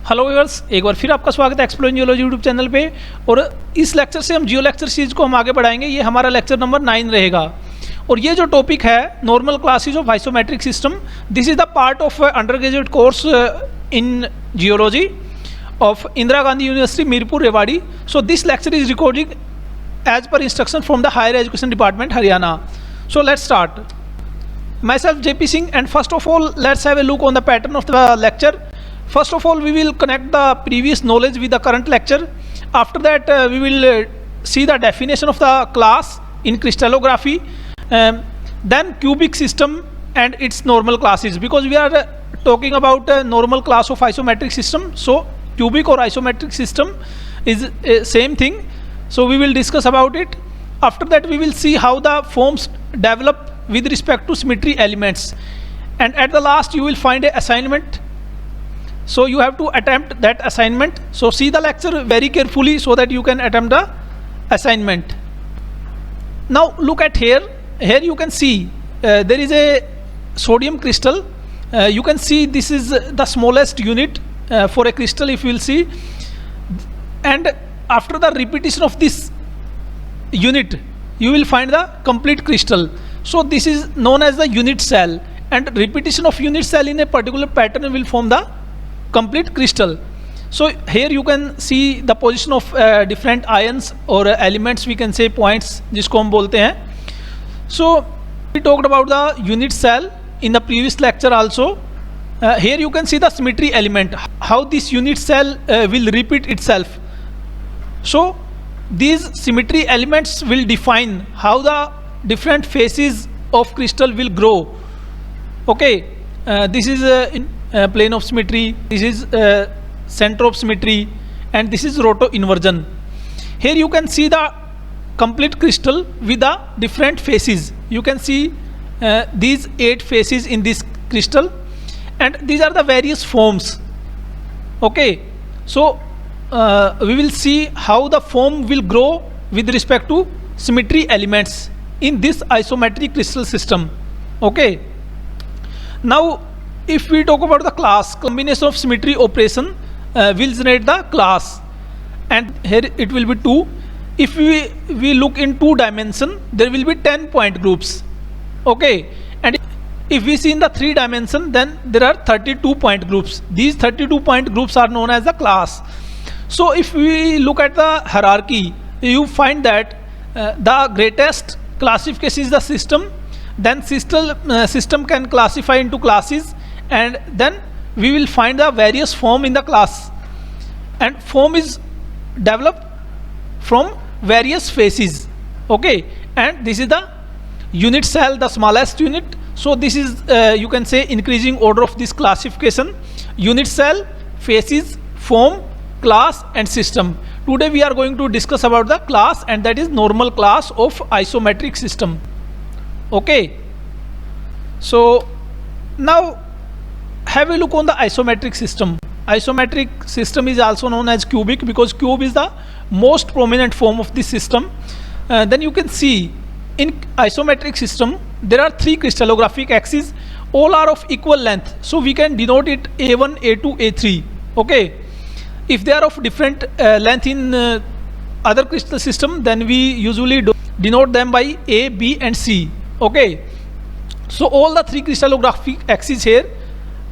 Hello viewers, एक बार फिर आपका स्वागत है एक्सप्लोरिंग जियोलॉजी यूट्यूब चैनल पे। और इस लेक्चर से हम जियो लेक्चर सीरीज को हम आगे बढ़ाएंगे। ये हमारा लेक्चर नंबर 9 रहेगा और ये जो टॉपिक है normal classes of isometric system, this is the part of under graduate course in geology of Indira Gandhi University, Meerpur, Rewari. So this lecture is recording as per instruction from the Higher Education Department, Haryana. So let's start. Myself JP Singh, and first of all let's have a look on the pattern of the lecture. First of all we will connect the previous knowledge with the current lecture. After that we will see the definition of the class in crystallography, then cubic system and its normal classes, because we are talking about a normal class of isometric system. So cubic or isometric system is same thing, so we will discuss about it. After that we will see how the forms develop with respect to symmetry elements, and at the last you will find a assignment, so you have to attempt that assignment. So see the lecture very carefully so that you can attempt the assignment. Now look at here you can see there is a sodium crystal. You can see this is the smallest unit for a crystal, if you will see, and after the repetition of this unit you will find the complete crystal. So this is known as the unit cell, and repetition of unit cell in a particular pattern will form the complete crystal. So here you can see the position of different ions or elements, we can say points जिसको हम बोलते हैं. So we talked about the unit cell in the previous lecture also. Here you can see the symmetry element, how this unit cell will repeat itself. So these symmetry elements will define how the different phases of crystal will grow. Okay, this is in plane of symmetry, this is center of symmetry, and this is roto inversion. Here you can see the complete crystal with the different phases. You can see these 8 phases in this crystal, and these are the various forms. Okay, so we will see how the form will grow with respect to symmetry elements in this isometric crystal system. Okay, now if we talk about the class, combination of symmetry operation will generate the class, and here it will be 2. If we look in 2 dimension, there will be 10 point groups. Okay, and if we see in the 3 dimension, then there are 32 point groups. These 32 point groups are known as the class. So if we look at the hierarchy, you find that the greatest classification is the system, then system can classify into classes, and then we will find the various form in the class, and form is developed from various phases. Okay, and this is the unit cell, the smallest unit. So this is you can say increasing order of this classification: unit cell, phases, form, class, and system. Today we are going to discuss about the class, and that is normal class of isometric system. Okay, so now have a look on the isometric system. Isometric system is also known as cubic, because cube is the most prominent form of this system. Then you can see in isometric system there are 3 crystallographic axes, all are of equal length, so we can denote it A1, A2, A3. Okay, if they are of different length in other crystal system, then we usually denote them by A, B and C. Okay, so all the 3 crystallographic axes here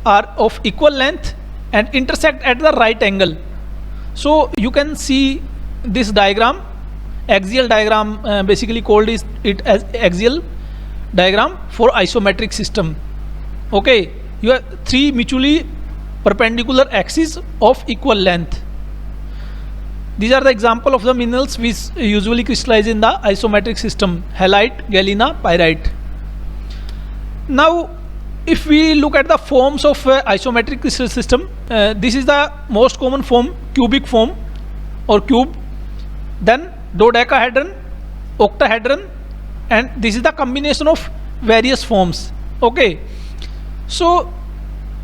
are of equal length and intersect at the right angle. So you can see this diagram, axial diagram, basically called it as axial diagram for isometric system. Okay, you have 3 mutually perpendicular axes of equal length. These are the example of the minerals which usually crystallize in the isometric system: halite, galena, pyrite. Now if we look at the forms of isometric crystal system, this is the most common form, cubic form or cube, then dodecahedron, octahedron, and this is the combination of various forms. Okay, so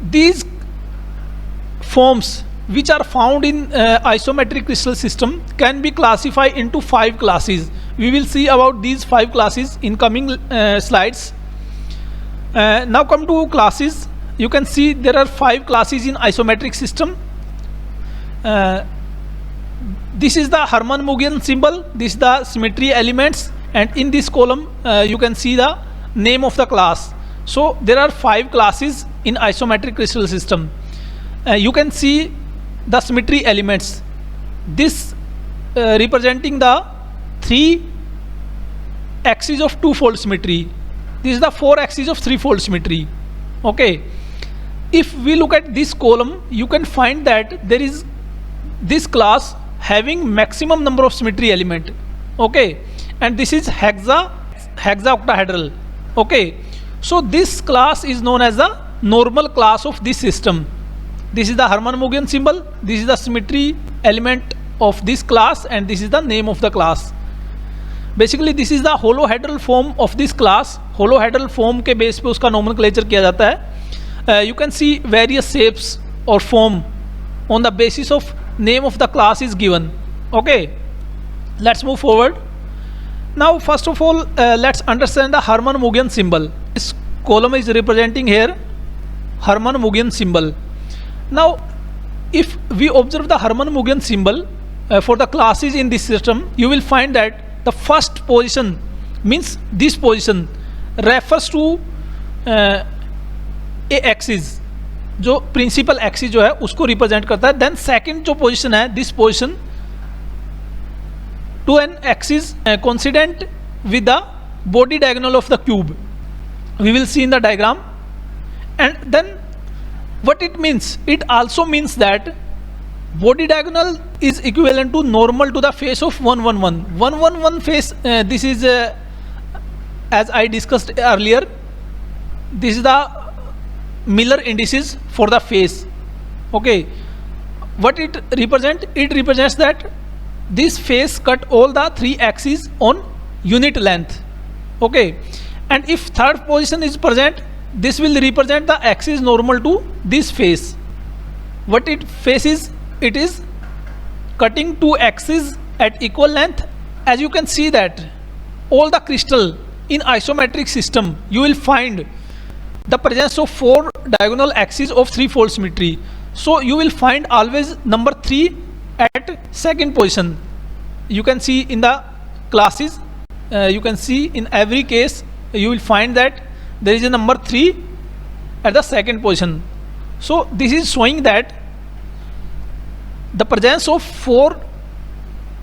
these forms which are found in isometric crystal system can be classified into 5 classes. We will see about these 5 classes in coming slides. Now come to classes. You can see there are 5 classes in isometric system. this is the Hermann-Mugian symbol, this is the symmetry elements, and in this column you can see the name of the class. So there are 5 classes in isometric crystal system. You can see the symmetry elements, this representing the 3 axes of two-fold symmetry. This is the 4 axes of three-fold symmetry. Okay, if we look at this column, you can find that there is this class having maximum number of symmetry element. Okay, and this is hexaoctahedral. Okay, so this class is known as the normal class of this system. This is the Hermann-Mugian symbol, this is the symmetry element of this class, and this is the name of the class. Basically this is the holohedral form of this class. Holohedral form के base पे उसका nomenclature किया जाता है. You can see various shapes और form on the basis of name of the class is given. Okay, let's move forward. Now first of all let's understand the Hermann-Mugian symbol. This column is representing here Hermann-Mugian symbol. Now if we observe the Hermann-Mugian symbol for the classes in this system, you will find that the first position means this position refers to a axis, जो principal axis जो है उसको represent करता है. Then second जो position है, this position to an axis coincident with the body diagonal of the cube. We will see in the diagram. And then what it means? It also means that body diagonal is equivalent to normal to the face of 111. 111 face, this is as I discussed earlier, this is the Miller indices for the face. Okay, what it represents? It represents that this face cut all the 3 axes on unit length. Okay, and if third position is present, this will represent the axis normal to this face. What it faces? It is cutting 2 axes at equal length. As you can see that all the crystal in isometric system, you will find the presence of 4 diagonal axes of threefold symmetry. So you will find always number 3 at second position. You can see in the classes, you can see in every case you will find that there is a number 3 at the second position. So this is showing that the presence of 4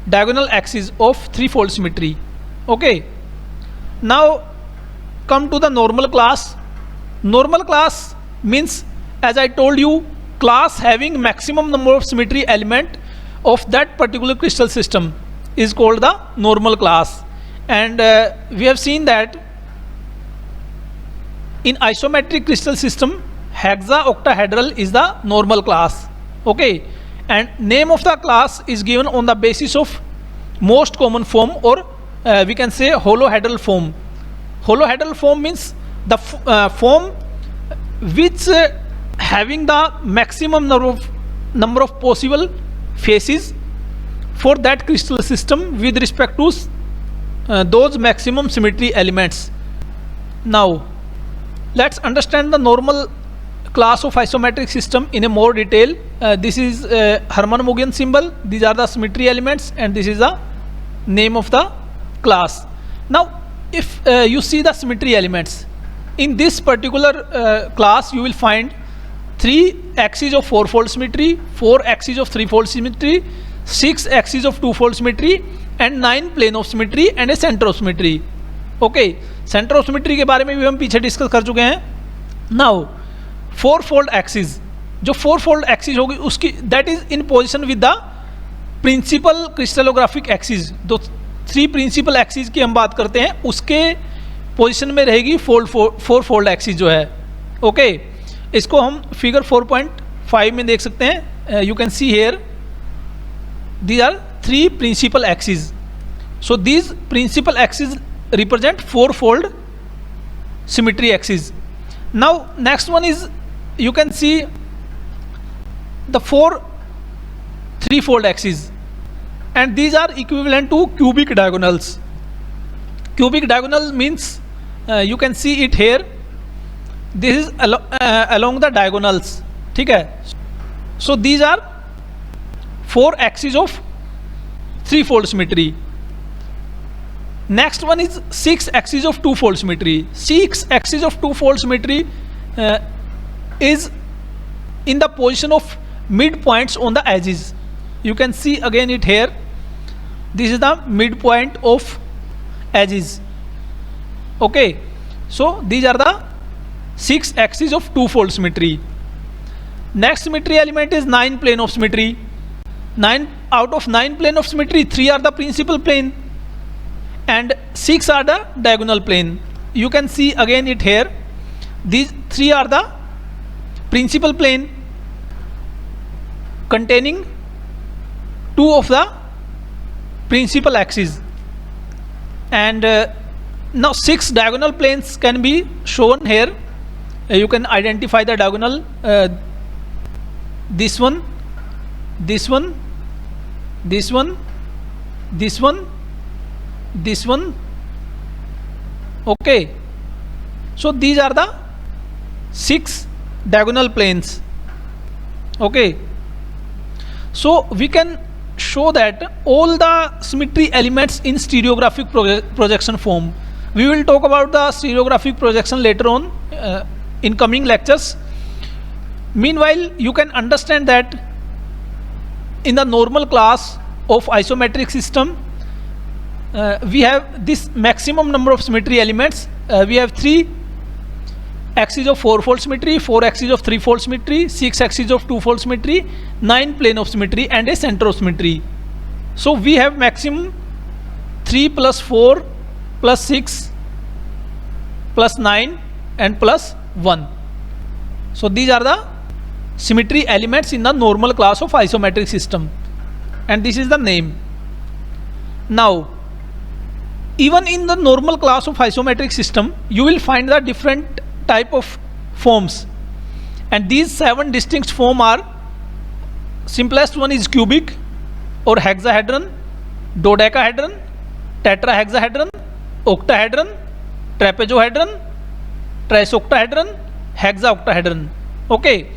diagonal axes of threefold symmetry. Okay, now come to the normal class. Normal class means, as I told you, class having maximum number of symmetry element of that particular crystal system is called the normal class. And we have seen that in isometric crystal system, hexaoctahedral is the normal class. Okay, and name of the class is given on the basis of most common form, or we can say holohedral form. Holohedral form means the form which having the maximum number of possible faces for that crystal system with respect to those maximum symmetry elements. Now let's understand the normal class of isometric system in a more detail. This is Hermann-Mugian symbol, these are the symmetry elements, and this is the name of the class. Now if you see the symmetry elements in this particular class, you will find 3 axes of 4-fold symmetry, 4 axes of 3-fold symmetry, 6 axes of 2-fold symmetry, and 9 plane of symmetry and a center of symmetry. Okay, center of symmetry के बारे में भी हम पीछे discuss कर चुके हैं. Now 4-fold axis, जो 4-fold axis होगी उसकी that is in position with the principal crystallographic axis. जो 3 principal axis की हम बात करते हैं उसके पोजिशन में रहेगी 4-fold axis जो है. ओके, इसको हम फिगर 4.5 में देख सकते हैं. You can see here these are 3 principal axes. So these principal axes represent 4-fold symmetry axis. Now next one is, you can see the 4 3-fold axes, and these are equivalent to cubic diagonals. Cubic diagonal means you can see it here, this is along the diagonals. ठीक है, so these are 4 axes of threefold symmetry. Next one is 6 axes of twofold symmetry. 6 axes of twofold symmetry is in the position of midpoints on the edges. You can see again it here. This is the midpoint of edges. Okay, so these are the 6 axes of twofold symmetry. Next symmetry element is 9 plane of symmetry. 9 out of 9 plane of symmetry, 3 are the principal plane and 6 are the diagonal plane. You can see again it here. These 3 are the principal plane containing 2 of the principal axes, and now 6 diagonal planes can be shown here. You can identify the diagonal, this one, this one, this one, this one, this one. Okay, so these are the 6 diagonal planes. Okay, so we can show that all the symmetry elements in stereographic projection form. We will talk about the stereographic projection later on in coming lectures. Meanwhile, you can understand that in the normal class of isometric system, we have this maximum number of symmetry elements. We have 3 axes of 4-fold symmetry, 4 axes of 3-fold symmetry, 6 axes of 2-fold symmetry, 9 plane of symmetry, and a center of symmetry. So we have maximum 3 plus 4 plus 6 plus 9 and plus 1. So these are the symmetry elements in the normal class of isometric system, and this is the name. Now, even in the normal class of isometric system, you will find the different type of forms, and these 7 distinct forms are: simplest one is cubic or hexahedron, dodecahedron, tetrahexahedron, octahedron, trapezohedron, trisoctahedron, hexaoctahedron. Okay,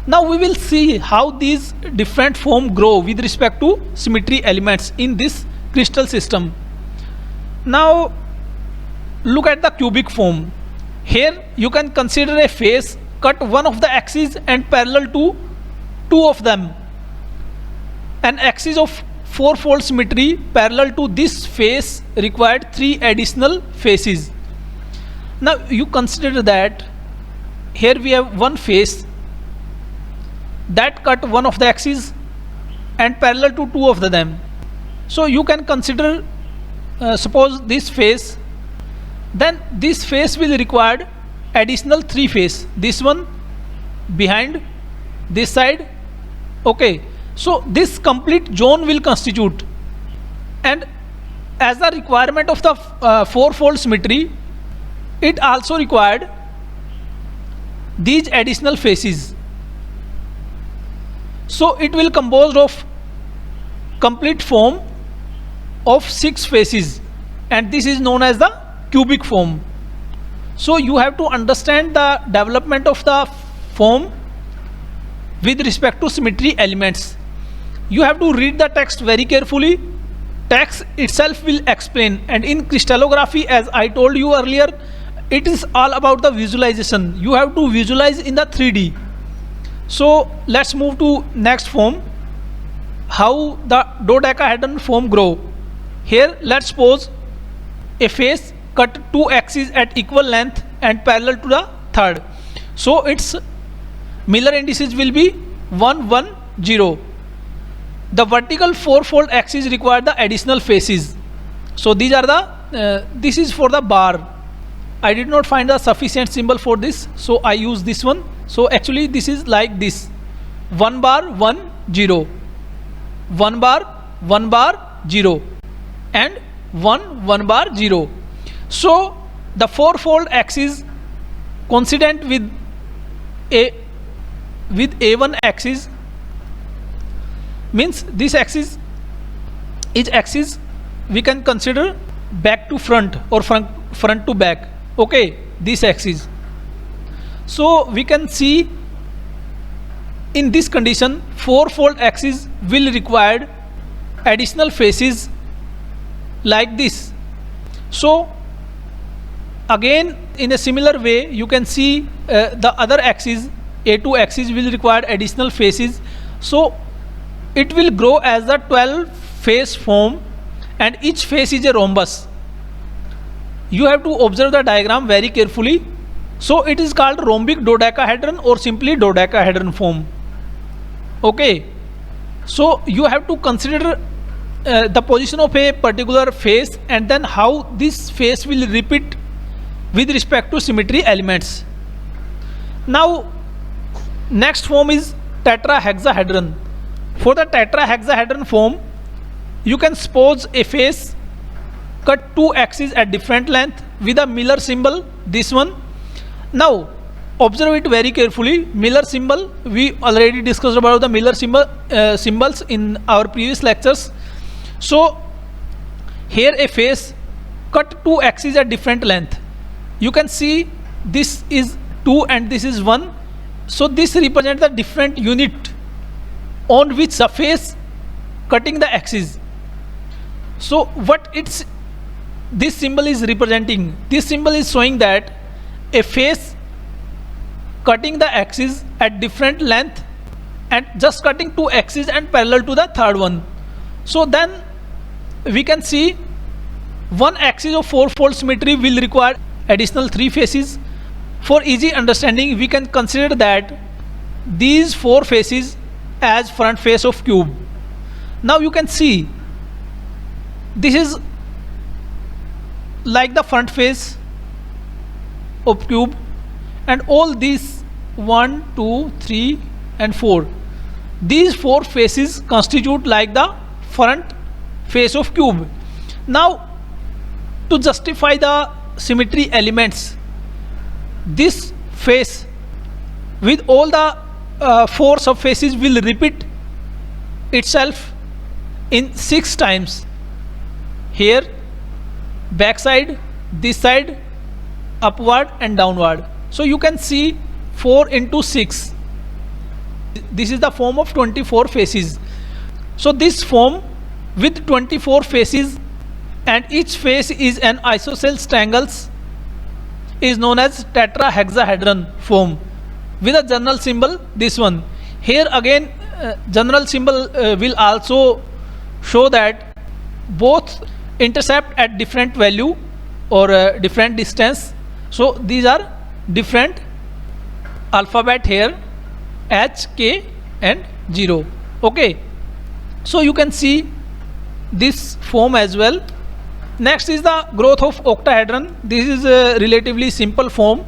now we will see how these different forms grow with respect to symmetry elements in this crystal system. Now look at the cubic form. Here you can consider a face, cut one of the axes and parallel to 2 of them. An axis of 4-fold symmetry parallel to this face required 3 additional faces. Now you consider that here we have one face that cut one of the axes and parallel to 2 of them. So you can consider suppose this face, then this face will require additional 3 face, this one behind this side. Okay, so this complete zone will constitute, and as the requirement of the 4-fold symmetry, it also required these additional faces. So it will composed of complete form of 6 faces, and this is known as the cubic form. So you have to understand the development of the form with respect to symmetry elements. You have to read the text very carefully. Text itself will explain, and in crystallography, as I told you earlier, it is all about the visualization. You have to visualize in the 3D. So let's move to next form, how the dodecahedron form grow. Here let's suppose a face cut 2 axes at equal length and parallel to the third. So its Miller indices will be 1, 1, 0. The vertical 4-fold axis require the additional faces. So these are the this is for the bar. I did not find a sufficient symbol for this, so I use this one. So actually this is like this: 1 bar 1 0, 1 bar 1 bar 0, and 1 1 bar 0. So the 4-fold axis coincident with A1 axis means this axis is axis we can consider back to front or front to back. Okay, this axis. So we can see in this condition, fourfold axis will require additional faces like this. So again, in a similar way, you can see the other axis, A2 axis, will require additional faces. So it will grow as a 12 face form, and each face is a rhombus. You have to observe the diagram very carefully. So it is called rhombic dodecahedron or simply dodecahedron form. Okay, so you have to consider the position of a particular face and then how this face will repeat with respect to symmetry elements. Now next form is tetrahexahedron. For the tetrahexahedron form, you can suppose a face, cut two axes at different length with a Miller symbol, this one. Now observe it very carefully. Miller symbol, we already discussed about the Miller symbols in our previous lectures. So here a face, cut two axes at different length. You can see this is 2 and this is 1. So this represents the different unit on which the face cutting the axis. So what this symbol is representing? This symbol is showing that a face cutting the axis at different length and just cutting two axes and parallel to the third one. So then we can see one axis of fourfold symmetry will require additional 3 faces. For easy understanding, we can consider that these 4 faces as front face of cube. Now you can see this is like the front face of cube, and all these 1, 2, 3 and 4, these 4 faces constitute like the front face of cube. Now to justify the symmetry elements, this face with all the 4 subfaces will repeat itself in 6 times. Here, back side, this side, upward and downward. So you can see 4 into 6. This is the form of 24 faces. So this form with 24 faces and each face is an isosceles triangles is known as tetrahexahedron form with a general symbol, this one. Here again general symbol will also show that both intercept at different value or different distance. So these are different alphabet here, H, K and 0. Okay, so you can see this form as well. Next is the growth of octahedron. This is a relatively simple form.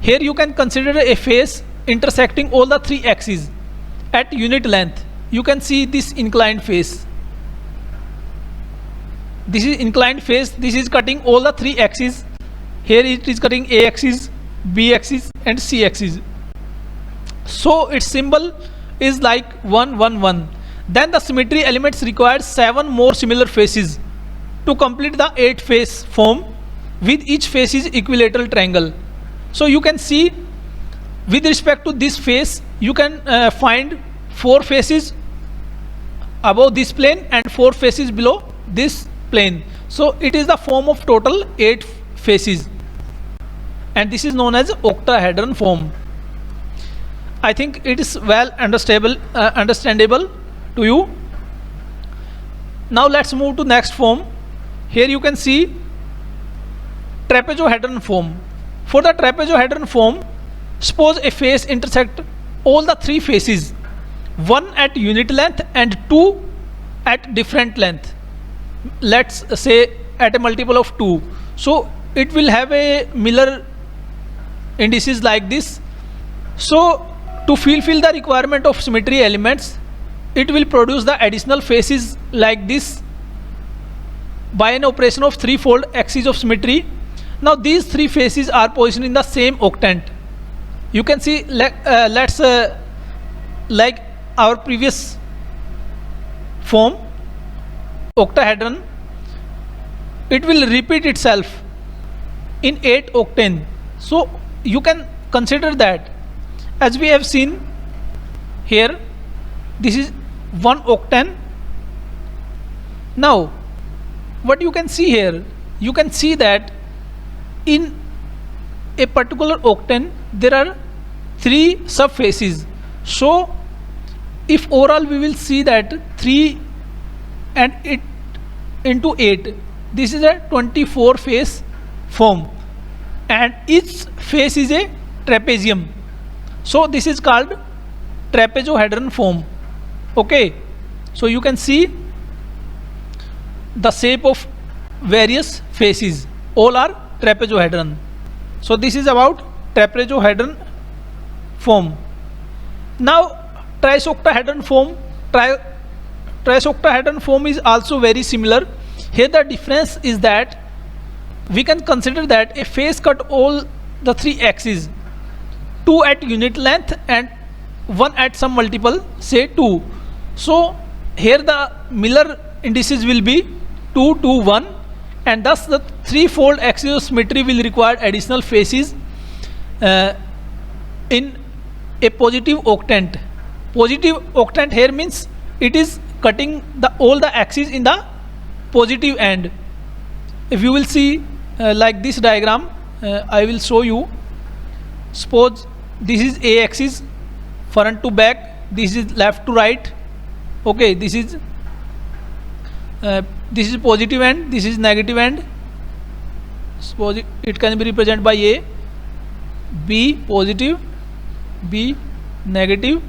Here you can consider a face intersecting all the 3 axes at unit length. You can see this inclined face. This is inclined face. This is cutting all the 3 axes. Here it is cutting A axis, B axis and C axis. So its symbol is like 1, 1, 1. Then the symmetry elements require 7 more similar faces to complete the 8 face form, with each face is equilateral triangle. So you can see with respect to this face, you can find 4 faces above this plane and 4 faces below this plane. So it is the form of total 8 faces, and this is known as octahedron form. I think it is well understandable to you. Now let's move to next form. Here you can see trapezohedron form. For the trapezohedron form, suppose a face intersect all the 3 faces, 1 at unit length and 2 at different length. Let's say at a multiple of 2. So it will have a Miller indices like this. So to fulfill the requirement of symmetry elements, it will produce the additional faces like this by an operation of 3-fold axis of symmetry. Now these 3 faces are positioned in the same octant. You can see let's like our previous form, octahedron, it will repeat itself in 8 octane. So you can consider that, as we have seen here this is one octane. Now what you can see here, you can see that in a particular octane there are 3 subfaces. So if overall we will see that 3 and it into 8, this is a 24 face form, and each face is a trapezium. So this is called trapezohedron form. Okay, so you can see the shape of various faces, all are trapezohedron. So this is about trapezohedron form. Now trisoctahedron form. Trisoctahedron form is also very similar. Here the difference is that we can consider that a face cut all the 3 axes, 2 at unit length and 1 at some multiple, say 2. So here the Miller indices will be 2, 2, 1, and thus the 3-fold axis of symmetry will require additional faces in a positive octant. Positive octant here means it is cutting all the axes in the positive end. If you will see like this diagram, I will show you. Suppose this is A axis, front to back, this is left to right. Okay, this is positive end, this is negative end. Suppose it can be represented by A, B positive, B negative,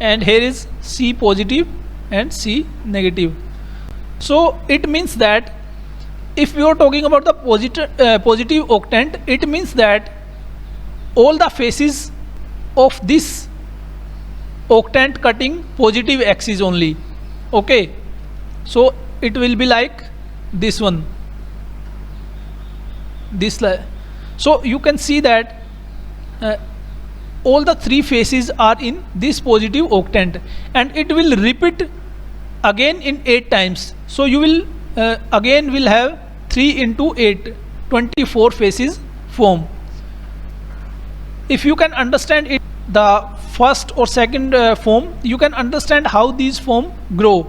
and here is C positive and C negative. So it means that if we are talking about the positive octant, it means that all the faces of this octant cutting positive axis only. Okay, so it will be like this one, this. So you can see that all the 3 faces are in this positive octant, and it will repeat again in 8 times. So you will again will have 3 into 8, 24 faces form. If you can understand it, the first or second form, you can understand how these form grow.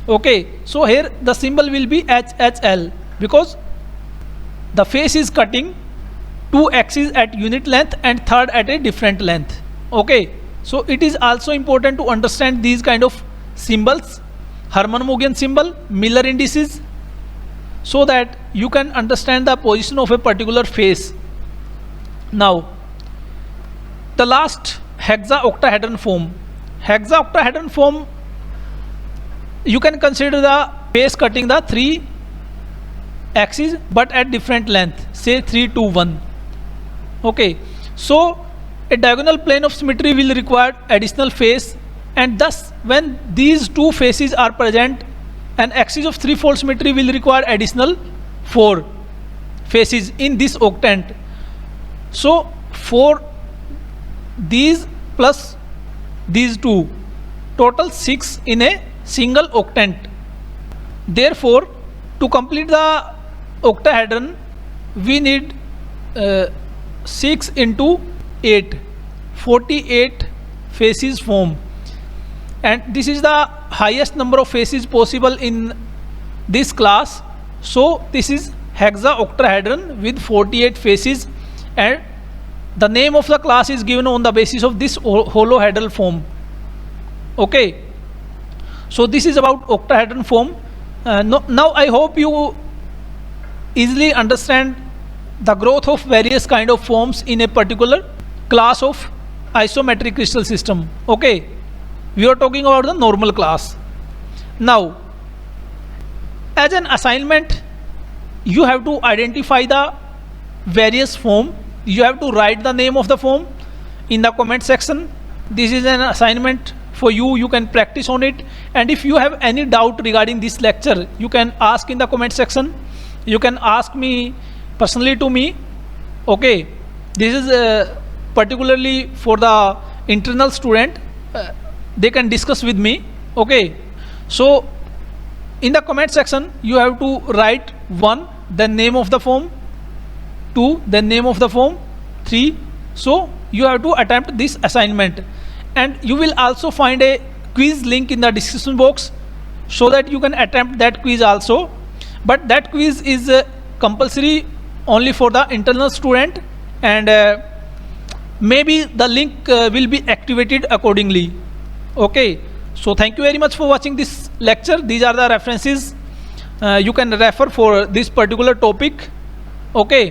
Okay, so here the symbol will be HHL because the face is cutting 2 axes at unit length and third at a different length. Okay, so it is also important to understand these kind of symbols, Hermann-Mogian symbol, Miller indices, so that you can understand the position of a particular face. Now the last, hexaoctahedron form. Hexaoctahedron form, you can consider the face cutting the 3 axes but at different length, say 3, 2, 1. Okay, so a diagonal plane of symmetry will require additional face, and thus when these 2 faces are present, an axis of 3-fold symmetry will require additional 4 faces in this octant. So for these plus these 2, total 6 in a single octant. Therefore to complete the octahedron we need 6 into 8, 48 faces form, and this is the highest number of faces possible in this class. So this is hexaoctahedron with 48 faces, and the name of the class is given on the basis of this holohedral form. Okay, so this is about octahedron form. Now I hope you easily understand the growth of various kind of forms in a particular class of isometric crystal system. Okay, we are talking about the normal class. Now as an assignment, you have to identify the various form. You have to write the name of the form in the comment section. This is an assignment for you. You can practice on it, and if you have any doubt regarding this lecture, you can ask in the comment section. You can ask me personally to me. Okay, this is particularly for the internal student. They can discuss with me. Okay, so in the comment section you have to write 1, then name of the form, 2, then name of the form, 3. So you have to attempt this assignment, and you will also find a quiz link in the description box so that you can attempt that quiz also. But that quiz is compulsory only for the internal student, and maybe the link will be activated accordingly. Okay, so thank you very much for watching this lecture. These are the references you can refer for this particular topic. Okay.